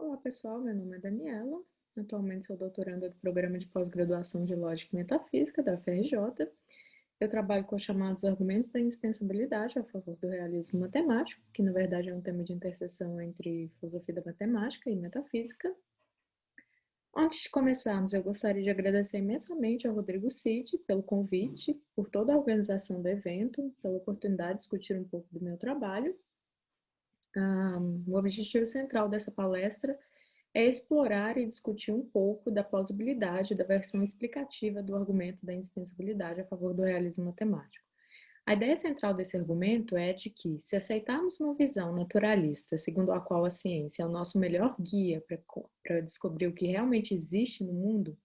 Olá, pessoal. Meu nome é Daniela. Atualmente sou doutoranda do Programa de Pós-Graduação de Lógica e Metafísica da UFRJ. Eu trabalho com os chamados argumentos da indispensabilidade a favor do realismo matemático, que na verdade é um tema de interseção entre filosofia da matemática e metafísica. Antes de começarmos, eu gostaria de agradecer imensamente ao Rodrigo Cid pelo convite, por toda a organização do evento, pela oportunidade de discutir um pouco do meu trabalho. O objetivo central dessa palestra é explorar e discutir um pouco da plausibilidade da versão explicativa do argumento da indispensabilidade a favor do realismo matemático. A ideia central desse argumento é de que, se aceitarmos uma visão naturalista, segundo a qual a ciência é o nosso melhor guia para descobrir o que realmente existe no mundo,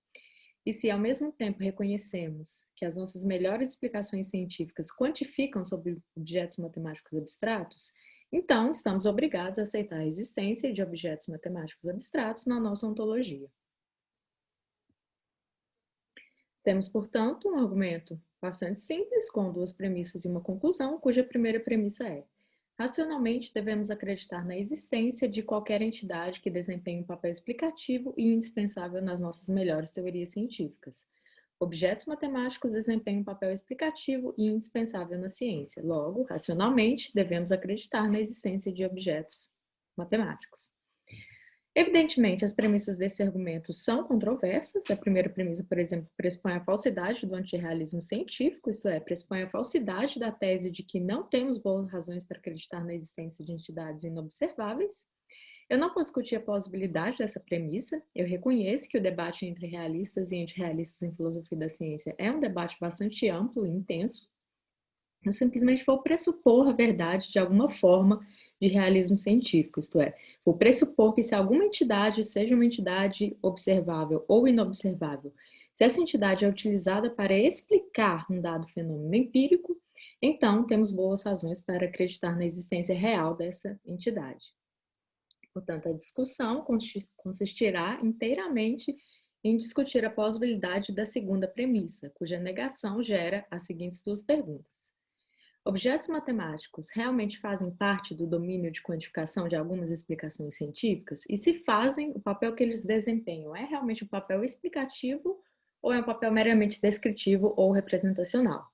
e se ao mesmo tempo reconhecemos que as nossas melhores explicações científicas quantificam sobre objetos matemáticos abstratos, então estamos obrigados a aceitar a existência de objetos matemáticos abstratos na nossa ontologia. Temos, portanto, um argumento bastante simples, com duas premissas e uma conclusão, cuja primeira premissa é: racionalmente devemos acreditar na existência de qualquer entidade que desempenhe um papel explicativo e indispensável nas nossas melhores teorias científicas. Objetos matemáticos desempenham um papel explicativo e indispensável na ciência. Logo, racionalmente, devemos acreditar na existência de objetos matemáticos. Evidentemente, as premissas desse argumento são controversas. A primeira premissa, por exemplo, pressupõe a falsidade do antirrealismo científico, isso é, pressupõe a falsidade da tese de que não temos boas razões para acreditar na existência de entidades inobserváveis. Eu não vou discutir a plausibilidade dessa premissa. Eu reconheço que o debate entre realistas e antirrealistas em filosofia da ciência é um debate bastante amplo e intenso. Eu simplesmente vou pressupor a verdade de alguma forma de realismo científico, isto é, vou pressupor que se alguma entidade, seja uma entidade observável ou inobservável, se essa entidade é utilizada para explicar um dado fenômeno empírico, então temos boas razões para acreditar na existência real dessa entidade. Portanto, a discussão consistirá inteiramente em discutir a plausibilidade da segunda premissa, cuja negação gera as seguintes duas perguntas. Objetos matemáticos realmente fazem parte do domínio de quantificação de algumas explicações científicas? E se fazem, o papel que eles desempenham é realmente um papel explicativo ou é um papel meramente descritivo ou representacional?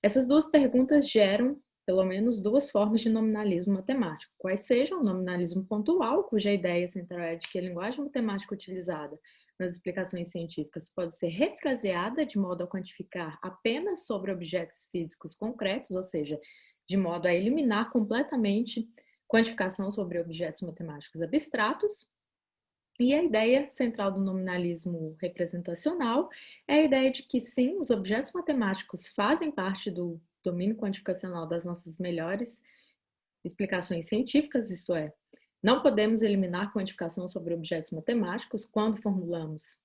Essas duas perguntas geram pelo menos duas formas de nominalismo matemático, quais sejam o nominalismo pontual, cuja ideia central é de que a linguagem matemática utilizada nas explicações científicas pode ser refraseada de modo a quantificar apenas sobre objetos físicos concretos, ou seja, de modo a eliminar completamente quantificação sobre objetos matemáticos abstratos. E a ideia central do nominalismo representacional é a ideia de que, sim, os objetos matemáticos fazem parte do domínio quantificacional das nossas melhores explicações científicas, isto é, não podemos eliminar quantificação sobre objetos matemáticos quando formulamos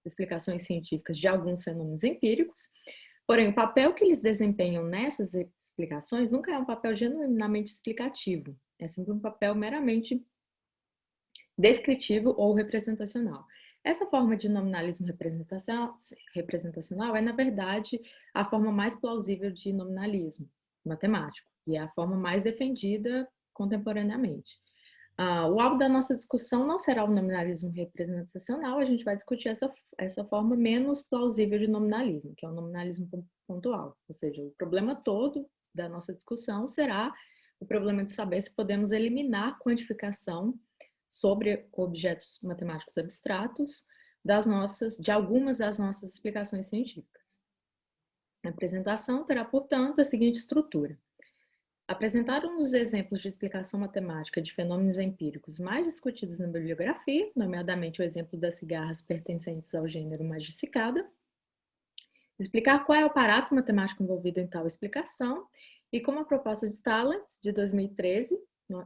explicações científicas de alguns fenômenos empíricos, porém, o papel que eles desempenham nessas explicações nunca é um papel genuinamente explicativo, é sempre um papel meramente descritivo ou representacional. Essa forma de nominalismo representacional é, na verdade, a forma mais plausível de nominalismo matemático e é a forma mais defendida contemporaneamente. O alvo da nossa discussão não será o nominalismo representacional, a gente vai discutir essa forma menos plausível de nominalismo, que é o nominalismo pontual, ou seja, o problema todo da nossa discussão será o problema de saber se podemos eliminar quantificação sobre objetos matemáticos abstratos de algumas das nossas explicações científicas. A apresentação terá, portanto, a seguinte estrutura. Apresentar um dos exemplos de explicação matemática de fenômenos empíricos mais discutidos na bibliografia, nomeadamente o exemplo das cigarras pertencentes ao gênero Magicicada. Explicar qual é o aparato matemático envolvido em tal explicação e como a proposta de Talent, de 2013,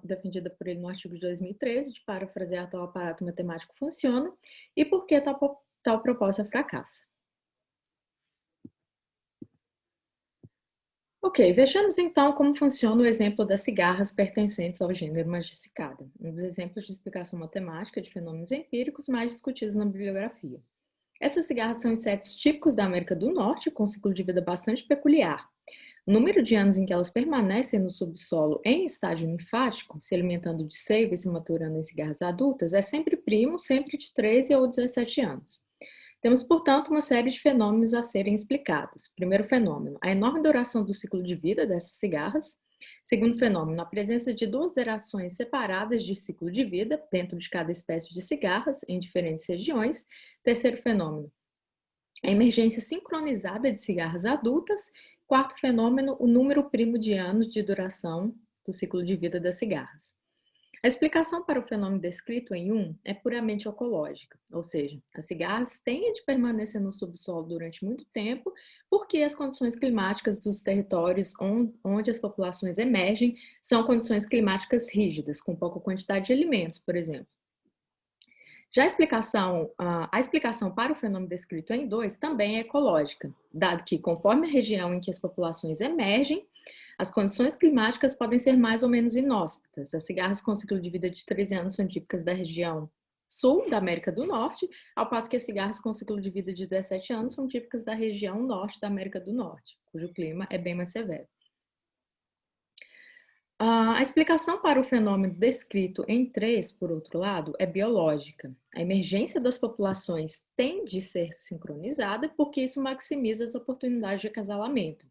defendida por ele no artigo de 2013, de parafrasear tal aparato matemático funciona e por que tal proposta fracassa. Ok, vejamos então como funciona o exemplo das cigarras pertencentes ao gênero Magicicada, um dos exemplos de explicação matemática de fenômenos empíricos mais discutidos na bibliografia. Essas cigarras são insetos típicos da América do Norte, com um ciclo de vida bastante peculiar. O número de anos em que elas permanecem no subsolo em estágio linfático, se alimentando de seiva e se maturando em cigarras adultas, é sempre primo, sempre de 13 ou 17 anos. Temos, portanto, uma série de fenômenos a serem explicados. Primeiro fenômeno, a enorme duração do ciclo de vida dessas cigarras. Segundo fenômeno, a presença de duas gerações separadas de ciclo de vida dentro de cada espécie de cigarras em diferentes regiões. Terceiro fenômeno, a emergência sincronizada de cigarras adultas. Quarto fenômeno, o número primo de anos de duração do ciclo de vida das cigarras. A explicação para o fenômeno descrito em 1 é puramente ecológica, ou seja, as cigarras têm de permanecer no subsolo durante muito tempo porque as condições climáticas dos territórios onde as populações emergem são condições climáticas rígidas, com pouca quantidade de alimentos, por exemplo. Já a explicação para o fenômeno descrito em 2 também é ecológica, dado que, conforme a região em que as populações emergem, as condições climáticas podem ser mais ou menos inóspitas. As cigarras com ciclo de vida de 13 anos são típicas da região sul da América do Norte, ao passo que as cigarras com ciclo de vida de 17 anos são típicas da região norte da América do Norte, cujo clima é bem mais severo. A explicação para o fenômeno descrito em 3, por outro lado, é biológica. A emergência das populações tem de ser sincronizada porque isso maximiza as oportunidades de acasalamento.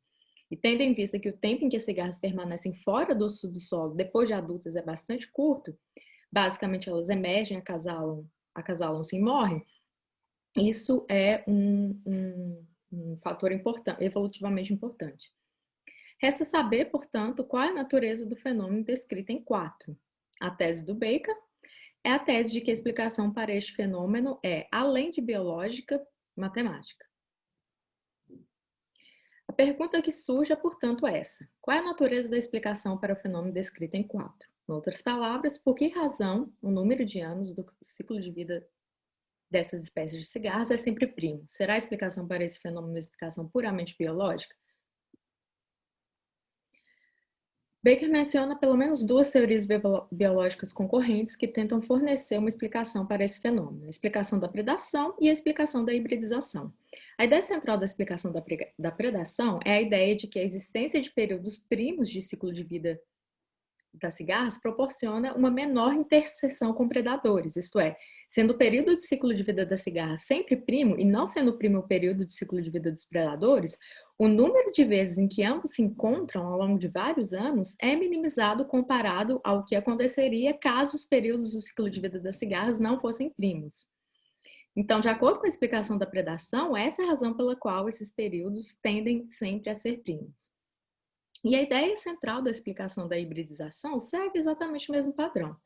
E tendo em vista que o tempo em que as cigarras permanecem fora do subsolo depois de adultas é bastante curto, basicamente elas emergem, acasalam-se e morrem, isso é um fator evolutivamente importante. Resta saber, portanto, qual é a natureza do fenômeno descrito em 4. A tese do Baker é a tese de que a explicação para este fenômeno é, além de biológica, matemática. A pergunta que surge é, portanto, essa. Qual é a natureza da explicação para o fenômeno descrito em 4? Em outras palavras, por que razão o número de anos do ciclo de vida dessas espécies de cigarras é sempre primo? Será a explicação para esse fenômeno uma explicação puramente biológica? Baker menciona pelo menos 2 teorias biológicas concorrentes que tentam fornecer uma explicação para esse fenômeno, a explicação da predação e a explicação da hibridização. A ideia central da explicação da predação é a ideia de que a existência de períodos primos de ciclo de vida das cigarras proporciona uma menor interseção com predadores, isto é, sendo o período de ciclo de vida da cigarra sempre primo e não sendo primo o período de ciclo de vida dos predadores, o número de vezes em que ambos se encontram ao longo de vários anos é minimizado comparado ao que aconteceria caso os períodos do ciclo de vida das cigarras não fossem primos. Então, de acordo com a explicação da predação, essa é a razão pela qual esses períodos tendem sempre a ser primos. E a ideia central da explicação da hibridização segue exatamente o mesmo padrão.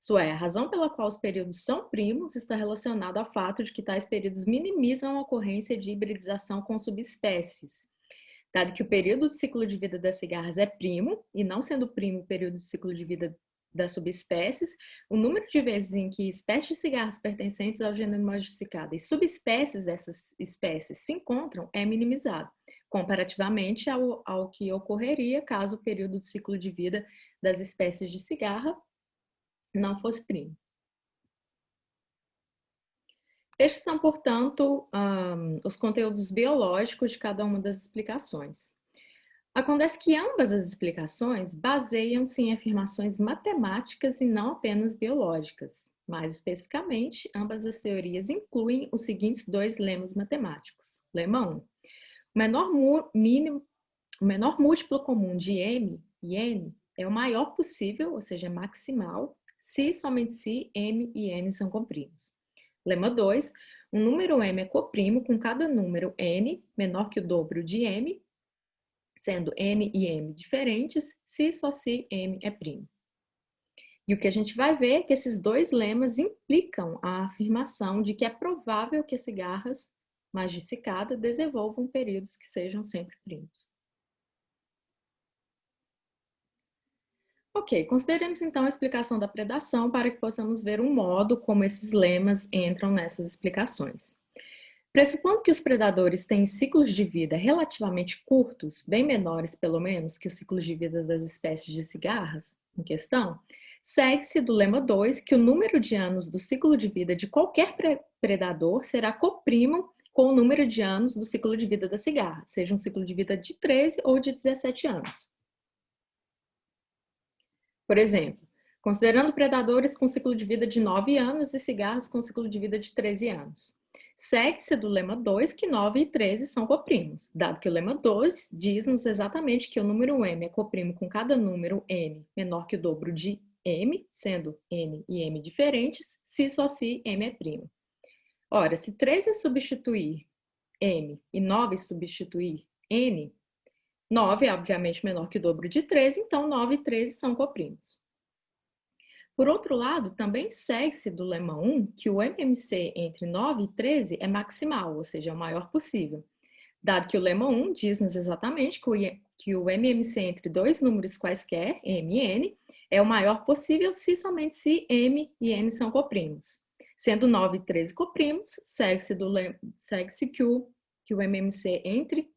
Isso é, a razão pela qual os períodos são primos está relacionada ao fato de que tais períodos minimizam a ocorrência de hibridização com subespécies. Dado que o período de ciclo de vida das cigarras é primo, e não sendo primo o período de ciclo de vida das subespécies, o número de vezes em que espécies de cigarras pertencentes ao gênero modificado e subespécies dessas espécies se encontram é minimizado, comparativamente ao que ocorreria caso o período de ciclo de vida das espécies de cigarra não fosse primo. Estes são, portanto, os conteúdos biológicos de cada uma das explicações. Acontece que ambas as explicações baseiam-se em afirmações matemáticas e não apenas biológicas. Mais especificamente, ambas as teorias incluem os seguintes 2 lemas matemáticos. Lema 1. O menor múltiplo comum de M e N é o maior possível, ou seja, maximal, se somente se M e N são comprimos. Lema 2. Um número M é coprimo com cada número N menor que o dobro de M, sendo N e M diferentes, se só se M é primo. E o que a gente vai ver é que esses 2 lemas implicam a afirmação de que é provável que as cigarras magicicada desenvolvam períodos que sejam sempre primos. Ok, consideremos então a explicação da predação para que possamos ver um modo como esses lemas entram nessas explicações. Pressupondo que os predadores têm ciclos de vida relativamente curtos, bem menores pelo menos que os ciclos de vida das espécies de cigarras em questão, segue-se do lema 2 que o número de anos do ciclo de vida de qualquer predador será coprimo com o número de anos do ciclo de vida da cigarra, seja um ciclo de vida de 13 ou de 17 anos. Por exemplo, considerando predadores com ciclo de vida de 9 anos e cigarras com ciclo de vida de 13 anos. Segue-se do lema 2 que 9 e 13 são coprimos, dado que o lema 2 diz-nos exatamente que o número m é coprimo com cada número n menor que o dobro de m, sendo n e m diferentes, se só se m é primo. Ora, se 13 substituir m e 9 substituir n, 9 é obviamente menor que o dobro de 13, então 9 e 13 são coprimos. Por outro lado, também segue-se do lema 1 que o MMC entre 9 e 13 é maximal, ou seja, é o maior possível, dado que o lema 1 diz-nos exatamente que o MMC entre dois números quaisquer, m e n, é o maior possível se somente se m e n são coprimos. Sendo 9 e 13 coprimos, segue-se que o MMC entre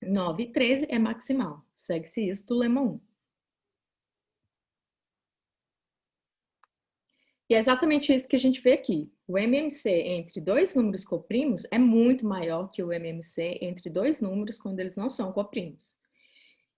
9 e 13 é maximal. Segue-se isso do lema 1. E é exatamente isso que a gente vê aqui. O MMC entre dois números coprimos é muito maior que o MMC entre dois números quando eles não são coprimos.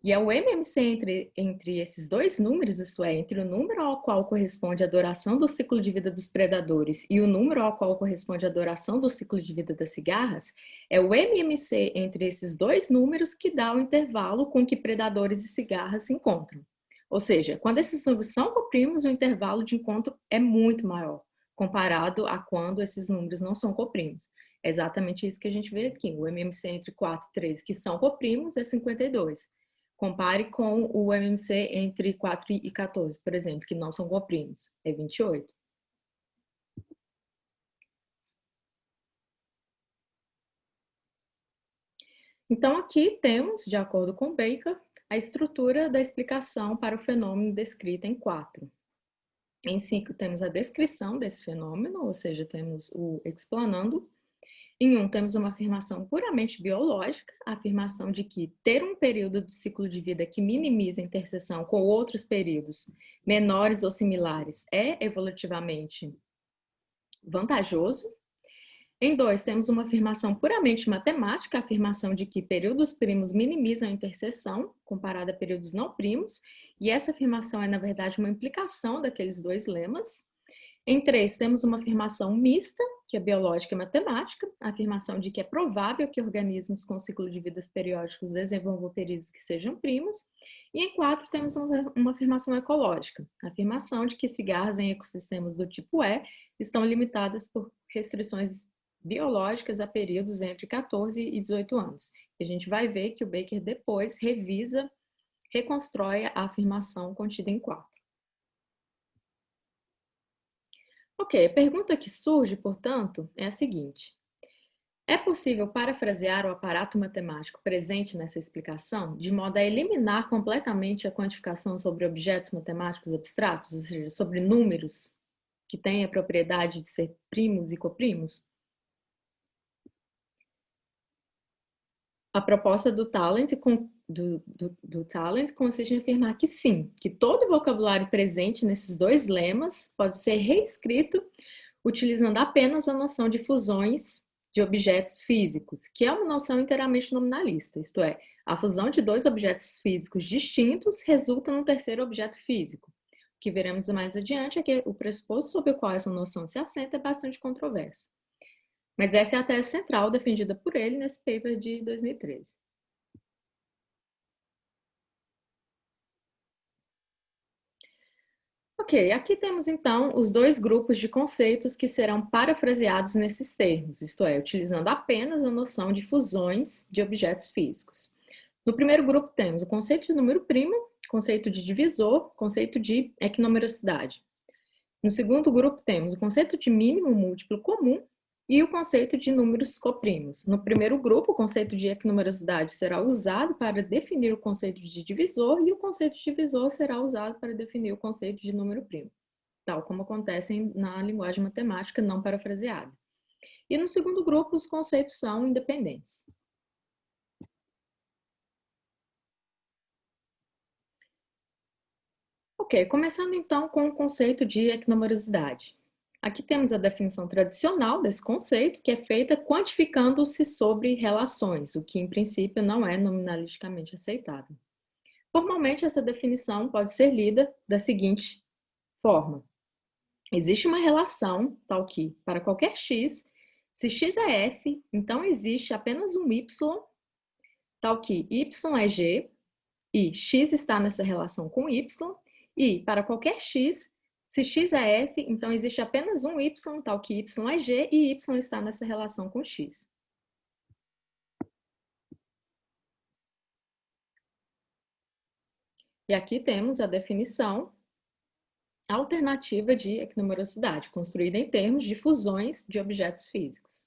E é o MMC entre esses dois números, isto é, entre o número ao qual corresponde a duração do ciclo de vida dos predadores e o número ao qual corresponde a duração do ciclo de vida das cigarras, é o MMC entre esses dois números que dá o intervalo com que predadores e cigarras se encontram. Ou seja, quando esses números são coprimos, o intervalo de encontro é muito maior, comparado a quando esses números não são coprimos. É exatamente isso que a gente vê aqui. O MMC entre 4 e 13, que são coprimos, é 52. Compare com o MMC entre 4 e 14, por exemplo, que não são coprimos, é 28. Então, aqui temos, de acordo com Baker, a estrutura da explicação para o fenômeno descrita em 4. Em 5, temos a descrição desse fenômeno, ou seja, temos o explanando. Em 1, temos uma afirmação puramente biológica, a afirmação de que ter um período do ciclo de vida que minimiza a interseção com outros períodos menores ou similares é evolutivamente vantajoso. Em 2, temos uma afirmação puramente matemática, a afirmação de que períodos primos minimizam a interseção comparada a períodos não primos, e essa afirmação é, na verdade, uma implicação daqueles dois lemas. Em 3, temos uma afirmação mista, que é biológica e matemática, a afirmação de que é provável que organismos com ciclo de vidas periódicos desenvolvam períodos que sejam primos. E em 4, temos uma afirmação ecológica, a afirmação de que cigarras em ecossistemas do tipo E estão limitadas por restrições biológicas a períodos entre 14 e 18 anos. E a gente vai ver que o Baker depois reconstrói a afirmação contida em 4. Ok, a pergunta que surge, portanto, é a seguinte: é possível parafrasear o aparato matemático presente nessa explicação de modo a eliminar completamente a quantificação sobre objetos matemáticos abstratos, ou seja, sobre números que têm a propriedade de ser primos e coprimos? A proposta do Talent, consiste em afirmar que sim, que todo o vocabulário presente nesses dois lemas pode ser reescrito utilizando apenas a noção de fusões de objetos físicos, que é uma noção inteiramente nominalista, isto é, a fusão de dois objetos físicos distintos resulta num terceiro objeto físico. O que veremos mais adiante é que o pressuposto sobre o qual essa noção se assenta é bastante controverso. Mas essa é a tese central defendida por ele nesse paper de 2013. Ok, aqui temos então os dois grupos de conceitos que serão parafraseados nesses termos, isto é, utilizando apenas a noção de fusões de objetos físicos. No primeiro grupo temos o conceito de número primo, conceito de divisor, conceito de equinumerosidade. No segundo grupo temos o conceito de mínimo múltiplo comum e o conceito de números coprimos. No primeiro grupo, o conceito de equinumerosidade será usado para definir o conceito de divisor e o conceito de divisor será usado para definir o conceito de número primo, tal como acontece na linguagem matemática não parafraseada. E no segundo grupo, os conceitos são independentes. Ok, começando então com o conceito de equinumerosidade. Aqui temos a definição tradicional desse conceito, que é feita quantificando-se sobre relações, o que em princípio não é nominalisticamente aceitável. Formalmente, essa definição pode ser lida da seguinte forma. Existe uma relação, tal que, para qualquer x, se x é f, então existe apenas um y, tal que y é g, e x está nessa relação com y, e para qualquer x, se x é f, então existe apenas um y, tal que y é g, e y está nessa relação com x. E aqui temos a definição alternativa de equinumerosidade, construída em termos de fusões de objetos físicos.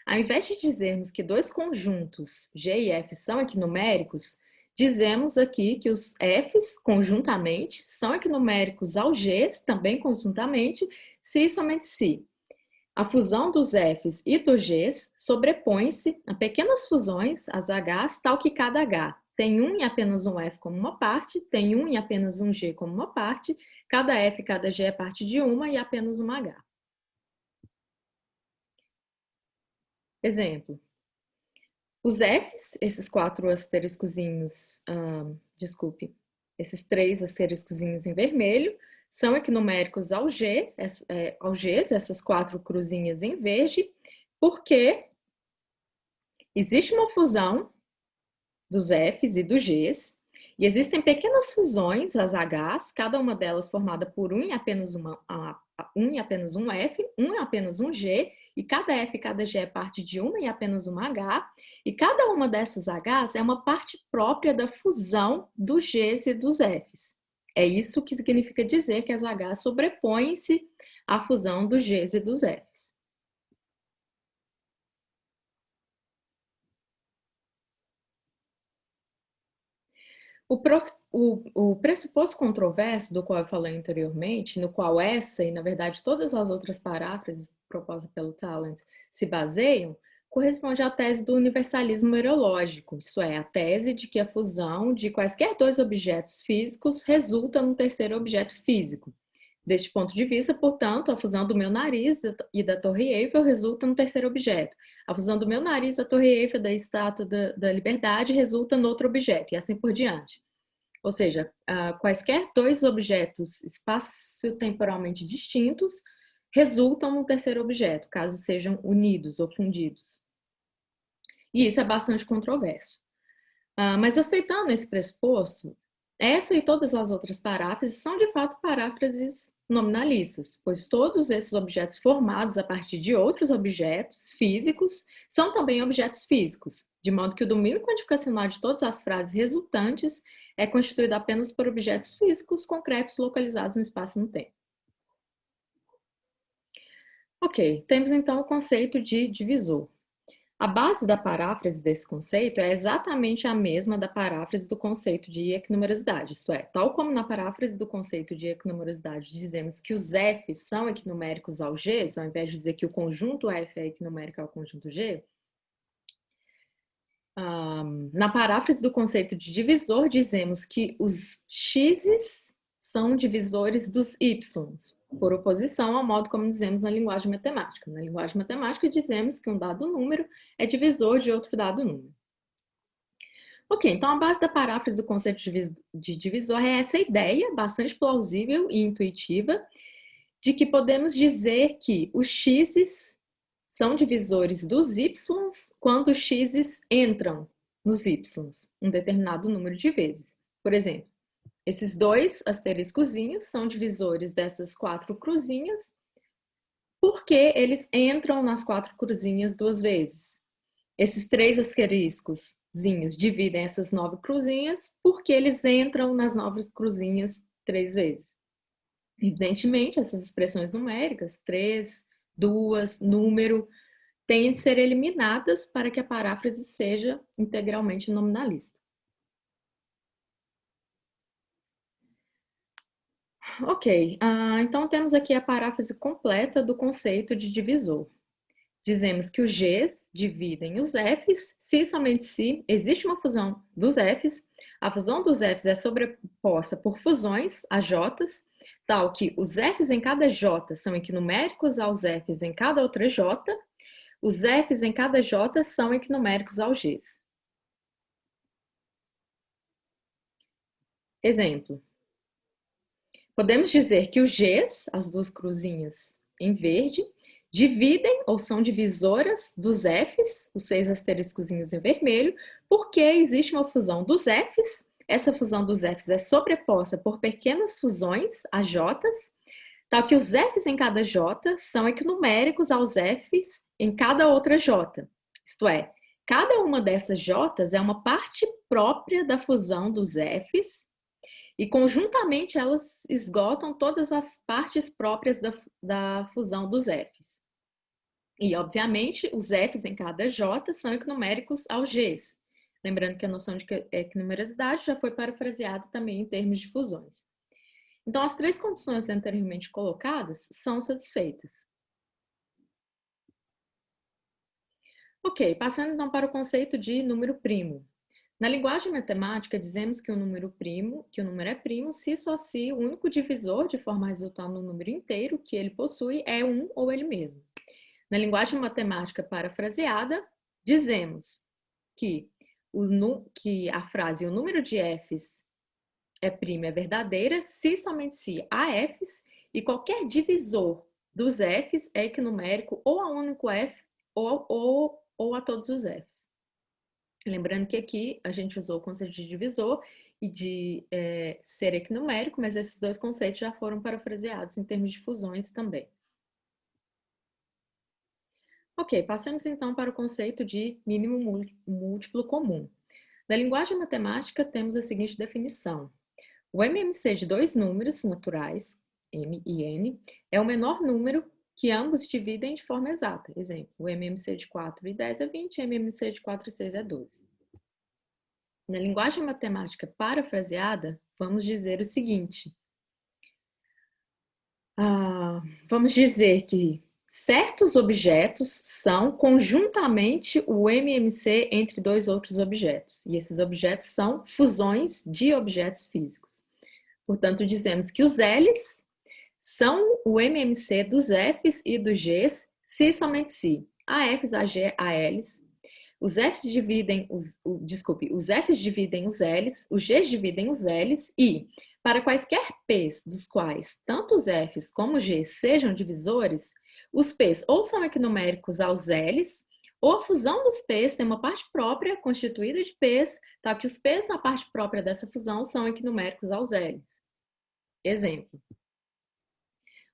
Ao invés de dizermos que dois conjuntos G e F são equinuméricos, dizemos aqui que os Fs conjuntamente são equinuméricos aos Gs, também conjuntamente, se e somente se a fusão dos Fs e dos Gs sobrepõe-se a pequenas fusões, as Hs, tal que cada H tem um e apenas um F como uma parte, tem um e apenas um G como uma parte, cada F e cada G é parte de uma e apenas uma H. Exemplo. Os Fs, esses quatro asteriscozinhos, esses três asteriscozinhos em vermelho, são equinuméricos ao Gs, essas quatro cruzinhas em verde, porque existe uma fusão dos Fs e dos Gs, e existem pequenas fusões, as Hs, cada uma delas formada por um e apenas um F, um e apenas um G, e cada F e cada G é parte de uma e apenas uma H, e cada uma dessas Hs é uma parte própria da fusão dos Gs e dos Fs. É isso que significa dizer que as Hs sobrepõem-se à fusão dos Gs e dos Fs. O pressuposto controverso, do qual eu falei anteriormente, no qual essa e, na verdade, todas as outras paráfrases propostas pelo Talent se baseiam, corresponde à tese do universalismo mereológico, isso é, a tese de que a fusão de quaisquer dois objetos físicos resulta num terceiro objeto físico. Deste ponto de vista, portanto, a fusão do meu nariz e da Torre Eiffel resulta no terceiro objeto. A fusão do meu nariz da Torre Eiffel da Estátua da Liberdade resulta no outro objeto, e assim por diante. Ou seja, quaisquer dois objetos espaço-temporalmente distintos resultam no terceiro objeto, caso sejam unidos ou fundidos. E isso é bastante controverso. Mas aceitando esse pressuposto, essa e todas as outras paráfrases são de fato paráfrases nominalistas, pois todos esses objetos formados a partir de outros objetos físicos são também objetos físicos, de modo que o domínio quantificacional de todas as frases resultantes é constituído apenas por objetos físicos concretos localizados no espaço e no tempo. Ok, temos então o conceito de divisor. A base da paráfrase desse conceito é exatamente a mesma da paráfrase do conceito de equinumerosidade, isto é, tal como na paráfrase do conceito de equinumerosidade dizemos que os Fs são equinuméricos ao Gs, ao invés de dizer que o conjunto F é equinumérico ao conjunto G, na paráfrase do conceito de divisor dizemos que os X's são divisores dos Ys, por oposição ao modo como dizemos na linguagem matemática. Na linguagem matemática, dizemos que um dado número é divisor de outro dado número. Ok, então a base da paráfrase do conceito de divisor é essa ideia, bastante plausível e intuitiva, de que podemos dizer que os x's são divisores dos Ys quando os x's entram nos Ys, um determinado número de vezes. Por exemplo, esses dois asteriscozinhos são divisores dessas quatro cruzinhas, porque eles entram nas quatro cruzinhas duas vezes. Esses três asteriscozinhos dividem essas 9 cruzinhas, porque eles entram nas 9 cruzinhas 3 vezes. Evidentemente, essas expressões numéricas, 3, 2, número, têm de ser eliminadas para que a paráfrase seja integralmente nominalista. Ok, então temos aqui a paráfrase completa do conceito de divisor. Dizemos que os Gs dividem os Fs, se e somente se existe uma fusão dos Fs, a fusão dos Fs é sobreposta por fusões, AJs, tal que os Fs em cada J são equinuméricos aos Fs em cada outra J, os Fs em cada J são equinuméricos aos Gs. Exemplo. Podemos dizer que os Gs, as duas cruzinhas em verde, dividem ou são divisoras dos Fs, os 6 asteriscozinhos em vermelho, porque existe uma fusão dos Fs. Essa fusão dos Fs é sobreposta por pequenas fusões, as Js, tal que os Fs em cada J são equinuméricos aos Fs em cada outra J. Isto é, cada uma dessas Js é uma parte própria da fusão dos Fs e conjuntamente elas esgotam todas as partes próprias da fusão dos Fs. E, obviamente, os Fs em cada J são equinuméricos aos Gs. Lembrando que a noção de equinumerosidade já foi parafraseada também em termos de fusões. Então, as três condições anteriormente colocadas são satisfeitas. Ok, passando então para o conceito de número primo. Na linguagem matemática, dizemos que o número é primo se só se o único divisor, de forma a resultar no número inteiro, que ele possui é um ou ele mesmo. Na linguagem matemática parafraseada, dizemos que a frase o número de Fs é primo é verdadeira se somente se há Fs e qualquer divisor dos Fs é equinumérico ou a um único F ou a todos os Fs. Lembrando que aqui a gente usou o conceito de divisor e de ser equinumérico, mas esses dois conceitos já foram parafraseados em termos de fusões também. Ok, passamos então para o conceito de mínimo múltiplo comum. Na linguagem matemática, temos a seguinte definição. O MMC de dois números naturais, m e n, é o menor número que ambos dividem de forma exata. Exemplo, o MMC de 4 e 10 é 20, o MMC de 4 e 6 é 12. Na linguagem matemática parafraseada, vamos dizer o seguinte. Vamos dizer que certos objetos são conjuntamente o MMC entre dois outros objetos. E esses objetos são fusões de objetos físicos. Portanto, dizemos que os L's são o MMC dos F's e dos G's, se e somente se a F's, a G, a L's. Os F's dividem os L's, os G's dividem os L's e, para quaisquer P's dos quais tanto os F's como os G's sejam divisores, os P's ou são equinuméricos aos L's, ou a fusão dos P's tem uma parte própria constituída de P's, tal que os P's na parte própria dessa fusão são equinuméricos aos L's. Exemplo.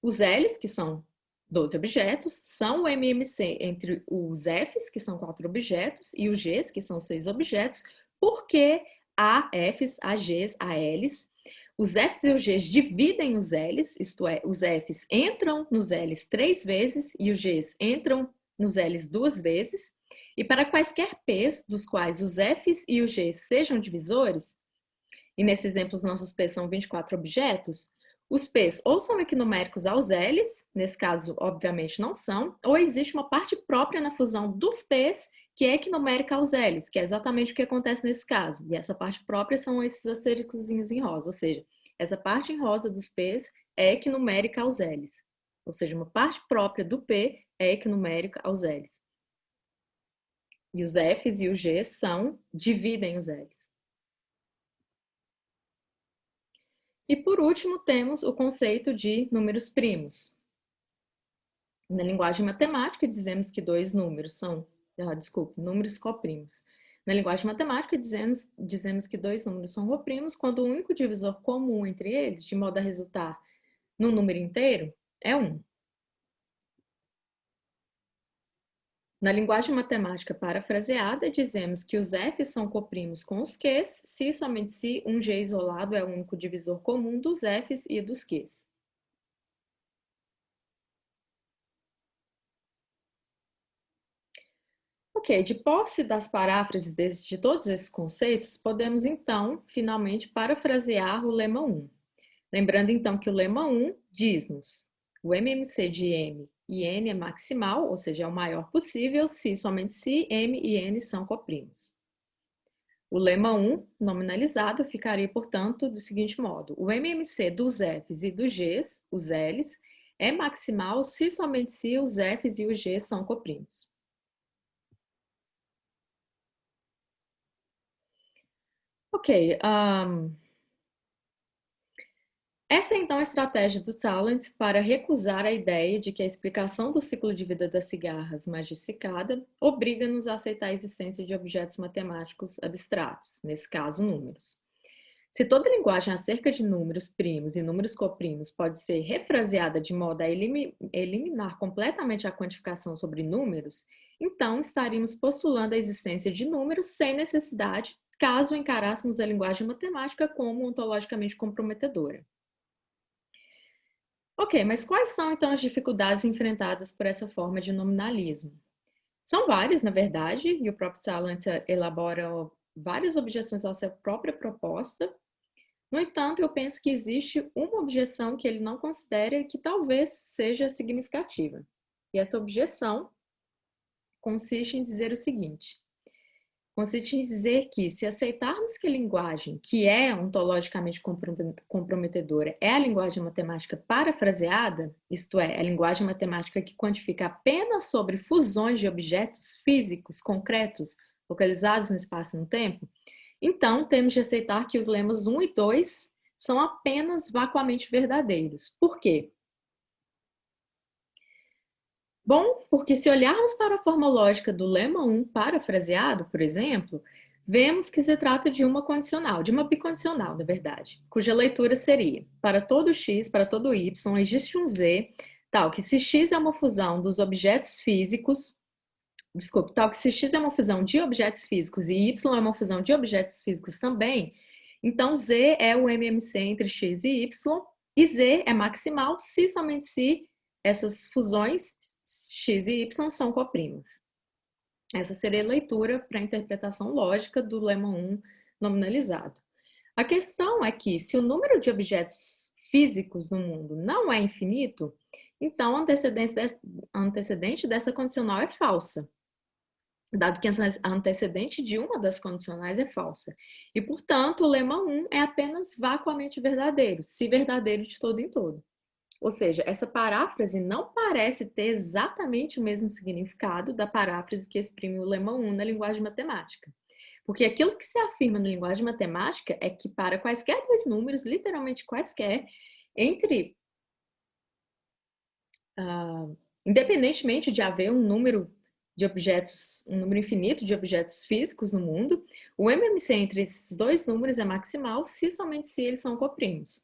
Os L's, que são 12 objetos, são o MMC entre os F's, que são 4 objetos, e os G's, que são 6 objetos, porque há F's, há G's, há L's. Os F's e os G's dividem os L's, isto é, os F's entram nos L's 3 vezes e os G's entram nos L's 2 vezes. E para quaisquer P's, dos quais os F's e os G's sejam divisores, e nesse exemplo os nossos P's são 24 objetos, os P's ou são equinuméricos aos L's, nesse caso, obviamente, não são, ou existe uma parte própria na fusão dos P's que é equinumérica aos L's, que é exatamente o que acontece nesse caso. E essa parte própria são esses asteriscozinhos em rosa, ou seja, essa parte em rosa dos P's é equinumérica aos L's. Ou seja, uma parte própria do P é equinumérica aos L's. E os F's e os G's dividem os L's. E por último, temos o conceito de números primos. Na linguagem matemática, dizemos que dois números são, números coprimos. Na linguagem matemática, dizemos que dois números são coprimos quando o único divisor comum entre eles, de modo a resultar no número inteiro, é 1. Na linguagem matemática parafraseada, dizemos que os F's são coprimos com os Q's, se e somente se um G isolado é o único divisor comum dos F's e dos Q's. Ok, de posse das paráfrases de todos esses conceitos, podemos então, finalmente, parafrasear o lema 1. Lembrando então que o lema 1 diz-nos: o MMC de M e N é maximal, ou seja, é o maior possível, se somente se M e N são coprimos. O lema 1, nominalizado, ficaria, portanto, do seguinte modo: o MMC dos Fs e dos Gs, os Ls, é maximal se somente se os Fs e os Gs são coprimos. Ok, essa é então a estratégia do Talent para recusar a ideia de que a explicação do ciclo de vida das cigarras magicicada obriga-nos a aceitar a existência de objetos matemáticos abstratos, nesse caso, números. Se toda linguagem acerca de números primos e números coprimos pode ser refraseada de modo a eliminar completamente a quantificação sobre números, então estaríamos postulando a existência de números sem necessidade, caso encarássemos a linguagem matemática como ontologicamente comprometedora. Ok, mas quais são então as dificuldades enfrentadas por essa forma de nominalismo? São várias, na verdade, e o próprio Talent elabora várias objeções à sua própria proposta. No entanto, eu penso que existe uma objeção que ele não considera que talvez seja significativa. E essa objeção consiste em dizer o seguinte: consiste em dizer que, se aceitarmos que a linguagem, que é ontologicamente comprometedora, é a linguagem matemática parafraseada, isto é, a linguagem matemática que quantifica apenas sobre fusões de objetos físicos concretos localizados no espaço e no tempo, então temos de aceitar que os lemas 1 e 2 são apenas vacuamente verdadeiros. Por quê? Bom, porque se olharmos para a forma lógica do lema 1 parafraseado, por exemplo, vemos que se trata de uma condicional, de uma bicondicional, na verdade, cuja leitura seria: para todo x, para todo y, existe um z, tal que se x é uma fusão dos objetos físicos, tal que se x é uma fusão de objetos físicos e y é uma fusão de objetos físicos também, então z é o MMC entre x e z é maximal se somente se essas fusões x e y são coprimas. Essa seria a leitura para a interpretação lógica do lema 1 nominalizado. A questão é que, se o número de objetos físicos no mundo não é infinito, então a antecedente dessa condicional é falsa, dado que a antecedente de uma das condicionais é falsa. E, portanto, o lema 1 é apenas vacuamente verdadeiro, se verdadeiro de todo em todo. Ou seja, essa paráfrase não parece ter exatamente o mesmo significado da paráfrase que exprime o lema 1 na linguagem matemática. Porque aquilo que se afirma na linguagem matemática é que para quaisquer dois números, literalmente quaisquer, entre independentemente de haver um número de objetos, um número infinito de objetos físicos no mundo, o MMC entre esses dois números é maximal se somente se eles são coprimos.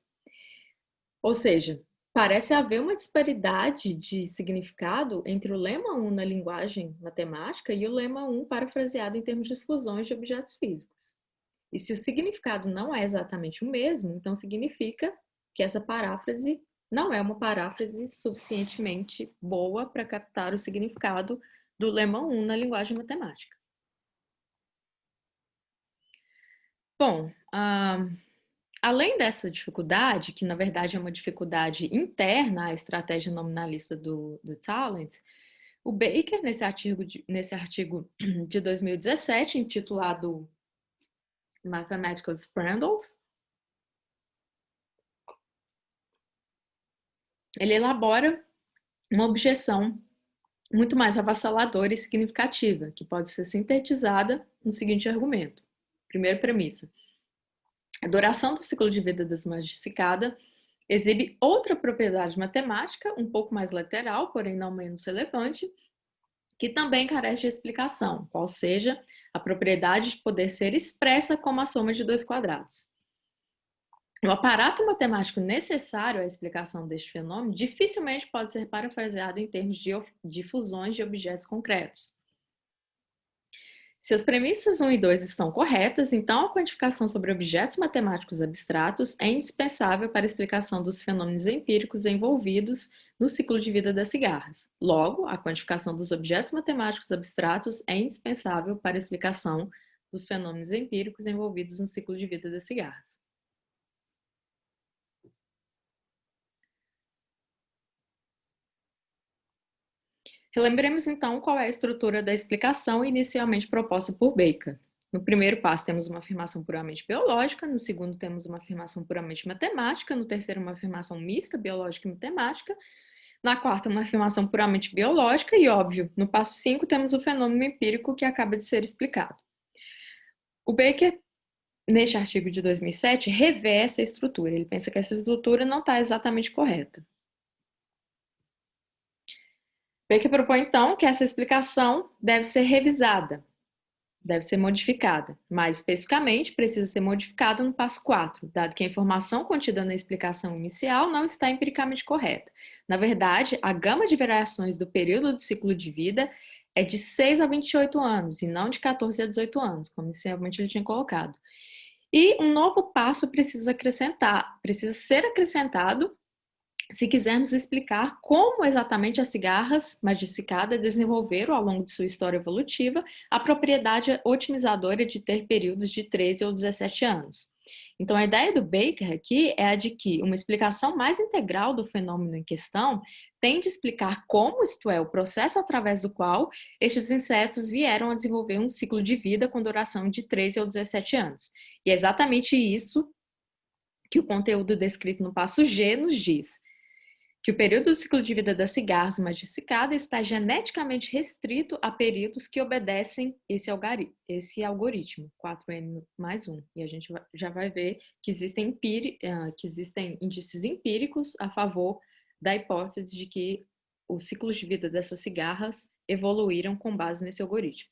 Ou seja, parece haver uma disparidade de significado entre o lema 1 na linguagem matemática e o lema 1 parafraseado em termos de fusões de objetos físicos. E se o significado não é exatamente o mesmo, então significa que essa paráfrase não é uma paráfrase suficientemente boa para captar o significado do lema 1 na linguagem matemática. Bom, além dessa dificuldade, que na verdade é uma dificuldade interna à estratégia nominalista do Talent, o Baker, nesse artigo de 2017, intitulado Mathematical Spandrels, ele elabora uma objeção muito mais avassaladora e significativa, que pode ser sintetizada no seguinte argumento. Primeira premissa: a duração do ciclo de vida desmagicicada exibe outra propriedade matemática, um pouco mais lateral, porém não menos relevante, que também carece de explicação, qual seja a propriedade de poder ser expressa como a soma de dois quadrados. O aparato matemático necessário à explicação deste fenômeno dificilmente pode ser parafraseado em termos de fusões de objetos concretos. Se as premissas 1 e 2 estão corretas, então a quantificação sobre objetos matemáticos abstratos é indispensável para a explicação dos fenômenos empíricos envolvidos no ciclo de vida das cigarras. Logo, a quantificação dos objetos matemáticos abstratos é indispensável para a explicação dos fenômenos empíricos envolvidos no ciclo de vida das cigarras. Relembremos então qual é a estrutura da explicação inicialmente proposta por Baker. No primeiro passo, temos uma afirmação puramente biológica, no segundo, temos uma afirmação puramente matemática, no terceiro, uma afirmação mista, biológica e matemática, na quarta, uma afirmação puramente biológica e, óbvio, no passo 5, temos o fenômeno empírico que acaba de ser explicado. O Baker, neste artigo de 2007, revê essa estrutura. Ele pensa que essa estrutura não está exatamente correta. Baker propõe, então, que essa explicação deve ser revisada, deve ser modificada. Mais especificamente, precisa ser modificada no passo 4, dado que a informação contida na explicação inicial não está empiricamente correta. Na verdade, a gama de variações do período do ciclo de vida é de 6 a 28 anos, e não de 14 a 18 anos, como inicialmente ele tinha colocado. E um novo passo precisa ser acrescentado se quisermos explicar como exatamente as cigarras magicicada desenvolveram, ao longo de sua história evolutiva, a propriedade otimizadora de ter períodos de 13 ou 17 anos. Então, a ideia do Baker aqui é a de que uma explicação mais integral do fenômeno em questão tem de explicar como, isto é, o processo através do qual estes insetos vieram a desenvolver um ciclo de vida com duração de 13 ou 17 anos. E é exatamente isso que o conteúdo descrito no passo G nos diz, que o período do ciclo de vida das cigarras magicicada está geneticamente restrito a períodos que obedecem esse algoritmo, 4N mais 1. E a gente já vai ver que existem indícios empíricos a favor da hipótese de que os ciclos de vida dessas cigarras evoluíram com base nesse algoritmo.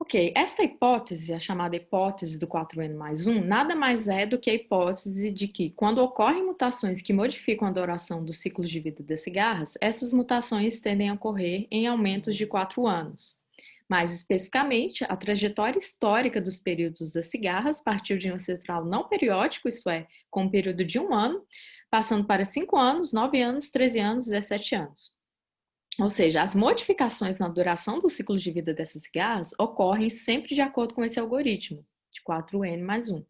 Ok, esta hipótese, a chamada hipótese do 4N mais 1, nada mais é do que a hipótese de que, quando ocorrem mutações que modificam a duração dos ciclos de vida das cigarras, essas mutações tendem a ocorrer em aumentos de 4 anos. Mais especificamente, a trajetória histórica dos períodos das cigarras partiu de um ancestral não periódico, isto é, com um período de 1 ano, passando para 5 anos, 9 anos, 13 anos, 17 anos. Ou seja, as modificações na duração do ciclo de vida dessas cigarras ocorrem sempre de acordo com esse algoritmo, de 4N mais 1,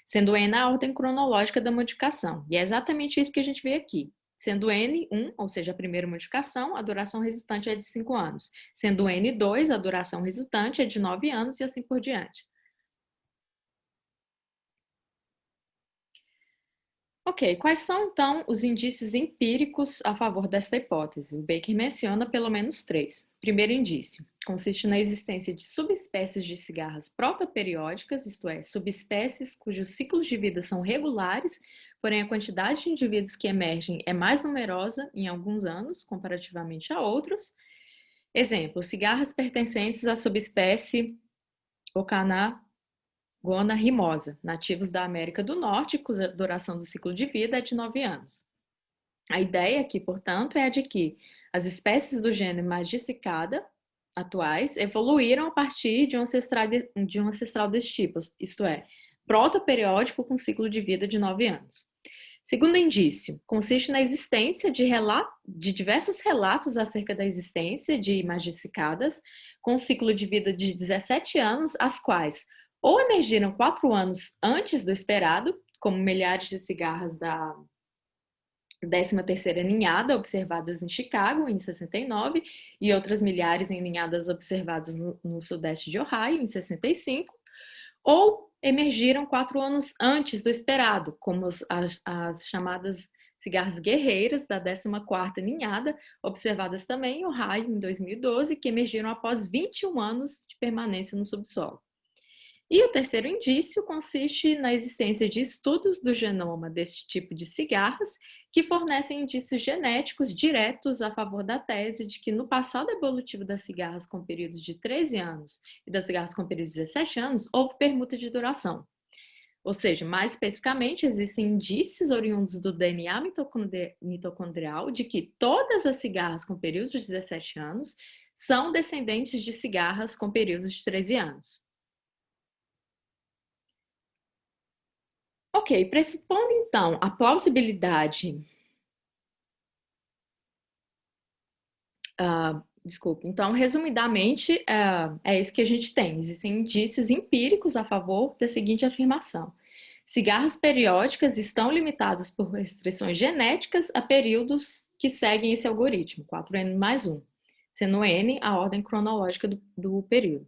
sendo N a ordem cronológica da modificação. E é exatamente isso que a gente vê aqui. Sendo N 1, ou seja, a primeira modificação, a duração resultante é de 5 anos. Sendo N 2, a duração resultante é de 9 anos e assim por diante. Ok, quais são então os indícios empíricos a favor desta hipótese? O Baker menciona pelo menos 3. Primeiro indício consiste na existência de subespécies de cigarras protoperiódicas, isto é, subespécies cujos ciclos de vida são regulares, porém a quantidade de indivíduos que emergem é mais numerosa em alguns anos, comparativamente a outros. Exemplo, cigarras pertencentes à subespécie Ocana Gona rimosa, nativos da América do Norte, cuja duração do ciclo de vida é de 9 anos. A ideia aqui, portanto, é a de que as espécies do gênero Magicicada atuais evoluíram a partir de um ancestral desse tipo, isto é, protoperiódico com ciclo de vida de 9 anos. Segundo indício, consiste na existência de diversos relatos acerca da existência de magicicadas com ciclo de vida de 17 anos, as quais ou emergiram 4 anos antes do esperado, como milhares de cigarras da 13ª ninhada observadas em Chicago em 69 e outras milhares em ninhadas observadas no sudeste de Ohio em 65, ou emergiram 4 anos antes do esperado, como as chamadas cigarras guerreiras da 14ª ninhada, observadas também em Ohio em 2012, que emergiram após 21 anos de permanência no subsolo. E o terceiro indício consiste na existência de estudos do genoma deste tipo de cigarras que fornecem indícios genéticos diretos a favor da tese de que no passado evolutivo das cigarras com períodos de 13 anos e das cigarras com períodos de 17 anos, houve permuta de duração. Ou seja, mais especificamente, existem indícios oriundos do DNA mitocondrial de que todas as cigarras com períodos de 17 anos são descendentes de cigarras com períodos de 13 anos. Ok, pressupondo então a plausibilidade. Desculpe, então, resumidamente, é isso que a gente tem. Existem indícios empíricos a favor da seguinte afirmação: cigarras periódicas estão limitadas por restrições genéticas a períodos que seguem esse algoritmo, 4n mais 1, sendo n a ordem cronológica do período.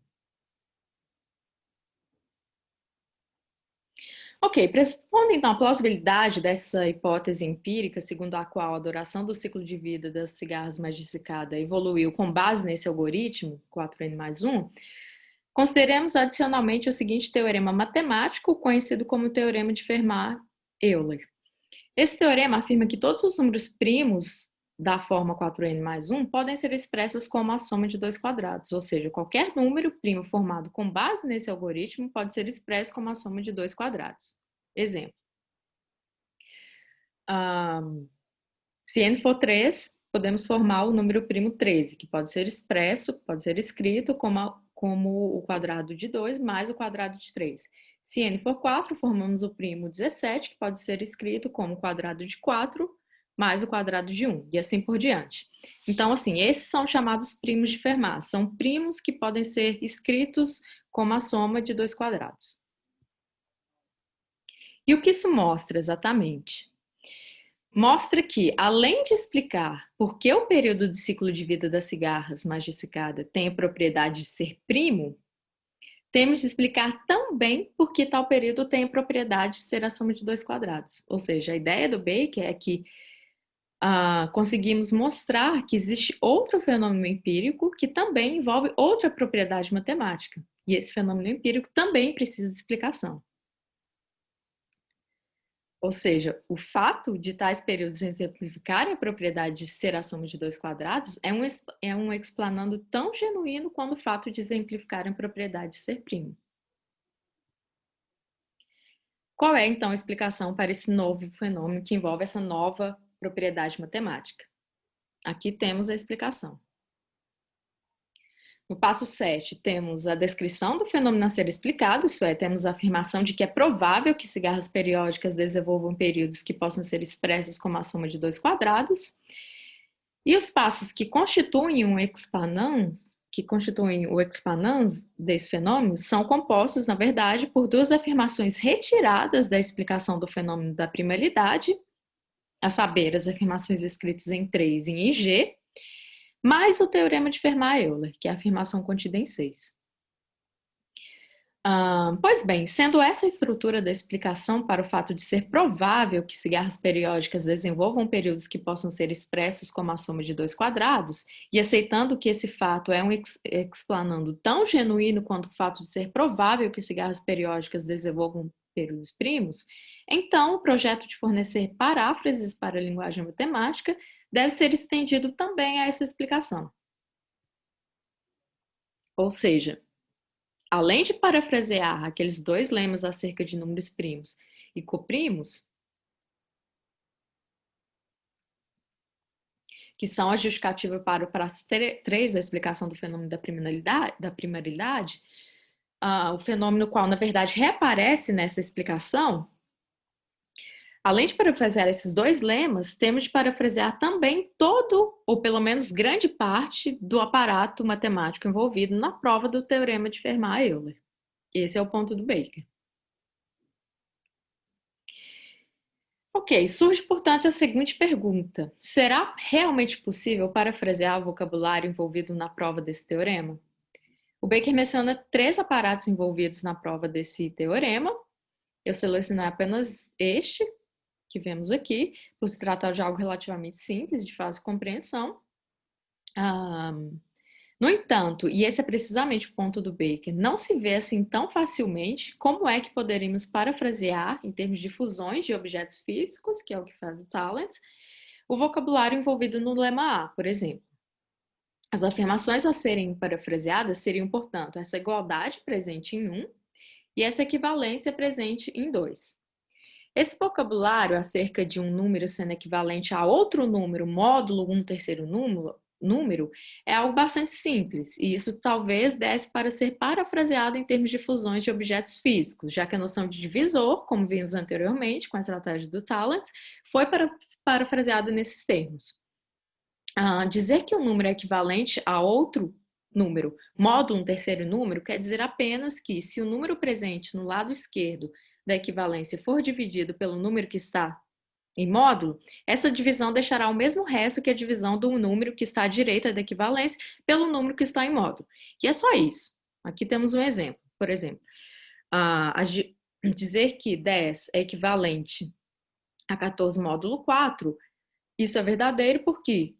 Ok, pressupondo então a plausibilidade dessa hipótese empírica, segundo a qual a duração do ciclo de vida das cigarras magicicada evoluiu com base nesse algoritmo, 4n mais 1, consideremos adicionalmente o seguinte teorema matemático, conhecido como Teorema de Fermat-Euler. Esse teorema afirma que todos os números primos da forma 4n mais 1 podem ser expressos como a soma de dois quadrados, ou seja, qualquer número primo formado com base nesse algoritmo pode ser expresso como a soma de dois quadrados. Exemplo. Se n for 3, podemos formar o número primo 13, que pode ser expresso, pode ser escrito como o quadrado de 2 mais o quadrado de 3. Se n for 4, formamos o primo 17, que pode ser escrito como o quadrado de 4 mais o quadrado de 1, e assim por diante. Então, assim, esses são chamados primos de Fermat. São primos que podem ser escritos como a soma de dois quadrados. E o que isso mostra exatamente? Mostra que, além de explicar por que o período de ciclo de vida das cigarras magicicada tem a propriedade de ser primo, temos de explicar também por que tal período tem a propriedade de ser a soma de dois quadrados. Ou seja, a ideia do Baker é que conseguimos mostrar que existe outro fenômeno empírico que também envolve outra propriedade matemática. E esse fenômeno empírico também precisa de explicação. Ou seja, o fato de tais períodos exemplificarem a propriedade de ser a soma de dois quadrados é um explanando tão genuíno quanto o fato de exemplificarem a propriedade de ser primo. Qual é, então, a explicação para esse novo fenômeno que envolve essa nova propriedade matemática? Aqui temos a explicação. No passo 7, temos a descrição do fenômeno a ser explicado, isso é, temos a afirmação de que é provável que cigarras periódicas desenvolvam períodos que possam ser expressos como a soma de dois quadrados. E os passos que constituem o expanans desse fenômeno são compostos, na verdade, por duas afirmações retiradas da explicação do fenômeno da primalidade, a saber, as afirmações escritas em 3 e em G, mais o teorema de Fermat-Euler, que é a afirmação contida em 6. Pois bem, sendo essa a estrutura da explicação para o fato de ser provável que cigarras periódicas desenvolvam períodos que possam ser expressos como a soma de dois quadrados, e aceitando que esse fato é um explanando tão genuíno quanto o fato de ser provável que cigarras periódicas desenvolvam períodos primos, então o projeto de fornecer paráfrases para a linguagem matemática deve ser estendido também a essa explicação. Ou seja, além de parafrasear aqueles dois lemas acerca de números primos e coprimos, que são a justificativa para o passo 3 da explicação do fenômeno da primalidade, o fenômeno qual, na verdade, reaparece nessa explicação, além de parafrasear esses dois lemas, temos de parafrasear também todo, ou pelo menos grande parte, do aparato matemático envolvido na prova do teorema de Fermat-Euler. Esse é o ponto do Baker. Ok, surge, portanto, a seguinte pergunta. Será realmente possível parafrasear o vocabulário envolvido na prova desse teorema? O Baker menciona 3 aparatos envolvidos na prova desse teorema. Eu selecionei apenas este, que vemos aqui, por se tratar de algo relativamente simples, de fácil compreensão. No entanto, e esse é precisamente o ponto do Baker, não se vê assim tão facilmente como é que poderíamos parafrasear, em termos de fusões de objetos físicos, que é o que faz o Talent, o vocabulário envolvido no lema A, por exemplo. As afirmações a serem parafraseadas seriam, portanto, essa igualdade presente em 1 e essa equivalência presente em 2. Esse vocabulário acerca de um número sendo equivalente a outro número módulo 1/3 número é algo bastante simples, e isso talvez desse para ser parafraseado em termos de fusões de objetos físicos, já que a noção de divisor, como vimos anteriormente com a estratégia do Talent, foi parafraseada nesses termos. Dizer que um número é equivalente a outro número módulo 1/3 número quer dizer apenas que, se o número presente no lado esquerdo da equivalência for dividido pelo número que está em módulo, essa divisão deixará o mesmo resto que a divisão do número que está à direita da equivalência pelo número que está em módulo. E é só isso. Aqui temos um exemplo. Por exemplo, dizer que 10 é equivalente a 14 módulo 4, isso é verdadeiro porque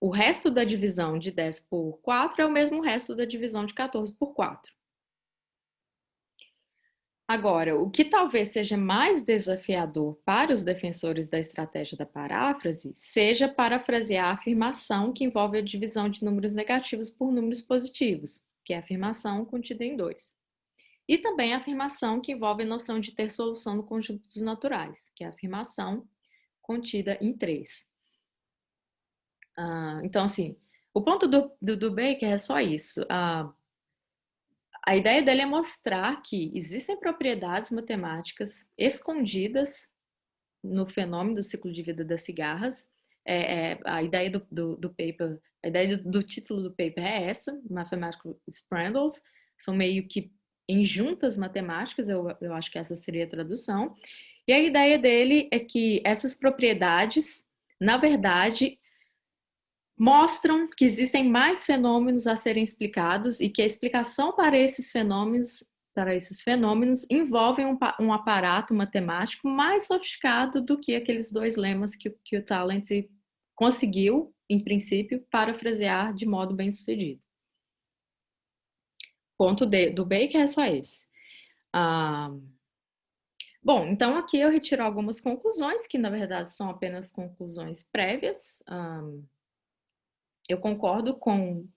o resto da divisão de 10 por 4 é o mesmo resto da divisão de 14 por 4. Agora, o que talvez seja mais desafiador para os defensores da estratégia da paráfrase seja parafrasear a afirmação que envolve a divisão de números negativos por números positivos, que é a afirmação contida em 2. E também a afirmação que envolve a noção de ter solução no conjunto dos naturais, que é a afirmação contida em 3. Então, assim, o ponto do Baker é só isso. A ideia dele é mostrar que existem propriedades matemáticas escondidas no fenômeno do ciclo de vida das cigarras. A ideia do paper, a ideia do título do paper é essa, Mathematical Spindles, são meio que em juntas matemáticas, eu acho que essa seria a tradução. E a ideia dele é que essas propriedades, na verdade, mostram que existem mais fenômenos a serem explicados e que a explicação para esses fenômenos envolvem um aparato matemático mais sofisticado do que aqueles dois lemas que o Talent conseguiu, em princípio, parafrasear de modo bem sucedido. Ponto do Baker é só esse. Bom, então aqui eu retiro algumas conclusões, que na verdade são apenas conclusões prévias. Eu concordo com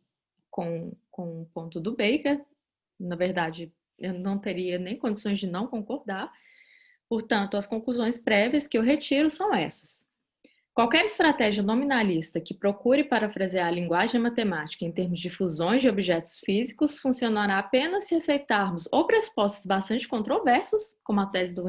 o ponto do Baker. Na verdade, eu não teria nem condições de não concordar. Portanto, as conclusões prévias que eu retiro são essas. Qualquer estratégia nominalista que procure parafrasear a linguagem matemática em termos de fusões de objetos físicos funcionará apenas se aceitarmos ou pressupostos bastante controversos, como a tese do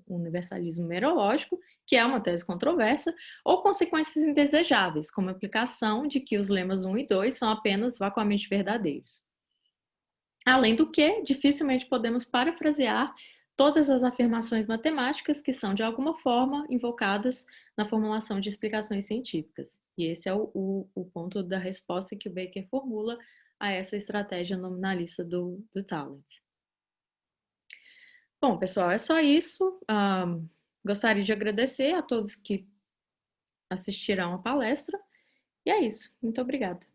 universalismo merológico, que é uma tese controversa, ou consequências indesejáveis, como a implicação de que os lemas 1 e 2 são apenas vacuamente verdadeiros. Além do que, dificilmente podemos parafrasear todas as afirmações matemáticas que são, de alguma forma, invocadas na formulação de explicações científicas. E esse é o ponto da resposta que o Baker formula a essa estratégia nominalista do Talent. Bom, pessoal, é só isso. Gostaria de agradecer a todos que assistirão à palestra. E é isso. Muito obrigada.